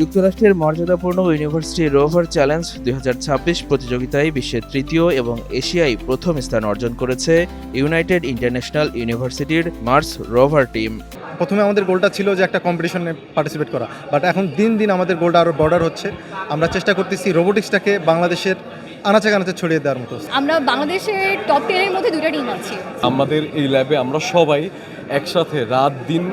যুক্তরাষ্ট্রের মর্যাদাপূর্ণ university rover challenge ২০২৬ প্রতিযোগিতায় বিশ্বের তৃতীয় এবং এশিয়ায় প্রথম স্থান অর্জন করেছে ইউনাইটেড ইন্টারন্যাশনাল ইউনিভার্সিটির মার্স রোভার টিম। প্রথমে আমাদের গোলটা ছিল যে একটা কম্পিটিশনে পার্টিসিপেট করা, বাট এখন দিন দিন আমাদের গোলটা আরও বর্ডার হচ্ছে। আমরা চেষ্টা করতেছি রোবোটিক্সটাকে বাংলাদেশের আনাচে কানাচে ছড়িয়ে দেওয়ার মতো। আমরা বাংলাদেশের টপ 10 এর মধ্যে দুটো টিম আছি। আমাদের এই ল্যাবে আমরা সবাই একসাথে রাত দিন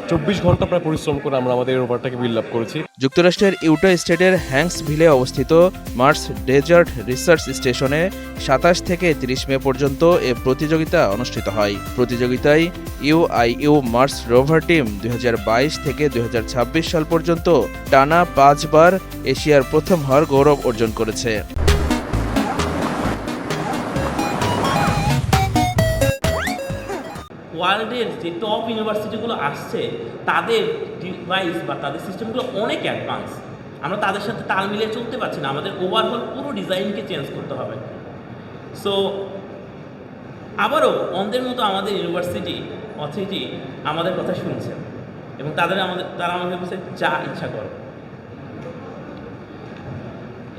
24 ঘন্টা প্রায় পরিশ্রম করে আমরা আমাদের রোভারটাকে বিল্ড আপ করেছি। যুক্তরাষ্ট্রের ইউটা স্টেটের হ্যাঙ্কসভিলে অবস্থিত মার্স ডেজার্ট রিসার্চ স্টেশনে ২৭ থেকে ৩০ মে পর্যন্ত এ প্রতিযোগিতা অনুষ্ঠিত হয়। প্রতিযোগিতায় ইউআইইউ মার্স রোভার টিম ২০২২ থেকে ২০২৬ সাল পর্যন্ত টানা ৫ বার এশিয়ার প্রথম হওয়ার গৌরব অর্জন করেছে। ওয়ার্ল্ডের যে টপ ইউনিভার্সিটিগুলো আসছে তাদের ডিভাইস বা তাদের সিস্টেমগুলো অনেক অ্যাডভান্স। আমরা তাদের সাথে তাল মিলিয়ে চলতে পারছি না, আমাদের ওভারঅল পুরো ডিজাইনকে চেঞ্জ করতে হবে। সো আবারও অন্ধের মতো আমাদের ইউনিভার্সিটি অথরিটি আমাদের কথা শুনছে এবং তারা আমাদের বলছে যা ইচ্ছা করো।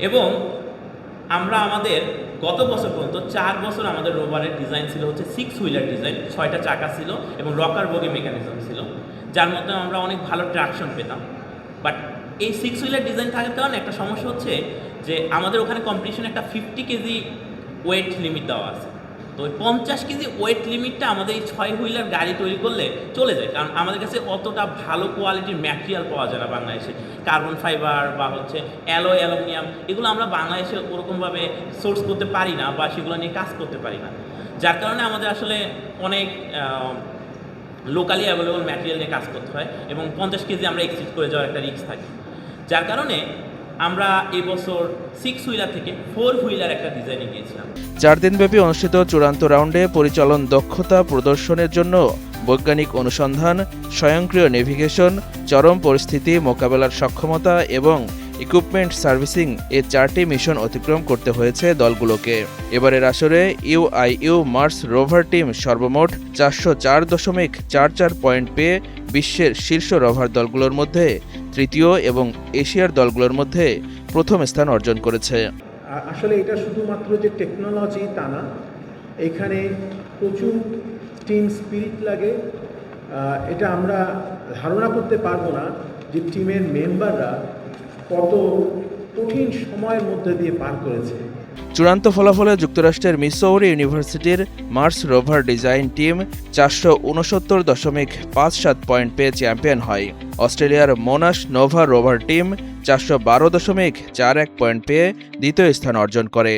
এবং আমরা আমাদের গত বছর পর্যন্ত 4 বছর আমাদের রোভারের ডিজাইন ছিল হচ্ছে 6 হুইলার ডিজাইন, 6টা চাকা ছিল এবং রকার বগি মেকানিজম ছিল, যার মধ্যে আমরা অনেক ভালো ট্র্যাকশন পেতাম। বাট এই 6 হুইলার ডিজাইন থাকার কারণে একটা সমস্যা হচ্ছে যে আমাদের ওখানে কম্পিটিশনে একটা 50 কেজি ওয়েট লিমিট দেওয়া আছে। তো ওই 50 কেজি ওয়েট লিমিটটা আমাদের এই 6 হুইলার গাড়ি তৈরি করলে চলে যায়, কারণ আমাদের কাছে অতটা ভালো কোয়ালিটির ম্যাটেরিয়াল পাওয়া যায় না বাংলাদেশে। কার্বন ফাইবার বা হচ্ছে অ্যালুমিনিয়াম এগুলো আমরা বাংলাদেশে ওরকমভাবে সোর্স করতে পারি না বা সেগুলো নিয়ে কাজ করতে পারি না, যার কারণে আমাদের আসলে অনেক লোকালি অ্যাভেলেবল ম্যাটেরিয়াল নিয়ে কাজ করতে হয় এবং 50 কেজি আমরা এক্সিড করে যাওয়ার একটা রিস্ক থাকে। যার কারণে আমরা এবছর 6 হুইলার থেকে 4 হুইলার একটা ডিজাইনে গিয়েছিলাম। 4 দিনব্যাপী অনুষ্ঠিত চূড়ান্ত রাউন্ডে পরিচালন দক্ষতা প্রদর্শনের জন্য বৈজ্ঞানিক অনুসন্ধান, স্বয়ংক্রিয় নেভিগেশন, চরম পরিস্থিতি মোকাবেলার সক্ষমতা এবং ইকুইপমেন্ট সার্ভিসিং এ 4টি মিশন অতিক্রম করতে হয়েছে দলগুলোকে। এবারের আসরে ইউআইইউ মার্স রোভার টিম সর্বমোট 404.44 পয়েন্ট পেয়ে বিশ্বের শীর্ষ রোভার দলগুলোর মধ্যে তৃতীয় এবং এশিয়ার দলগুলোর মধ্যে প্রথম স্থান অর্জন করেছে। আসলে এটা শুধুমাত্র যে টেকনোলজি তা না, এখানে প্রচুর টিম স্পিরিট লাগে। এটা আমরা ধারণা করতে পারবো না যে টিমের মেম্বাররা কত কঠিন সময়ের মধ্যে দিয়ে পার করেছে। চূড়ান্ত ফলাফলে যুক্তরাষ্ট্রের মিসৌরি ইউনিভার্সিটির Mars rover design team 469.57 point পেয়ে চ্যাম্পিয়ন হয়। অস্ট্রেলিয়ার Monash Nova rover team 412.41 point পেয়ে দ্বিতীয় স্থান অর্জন করে।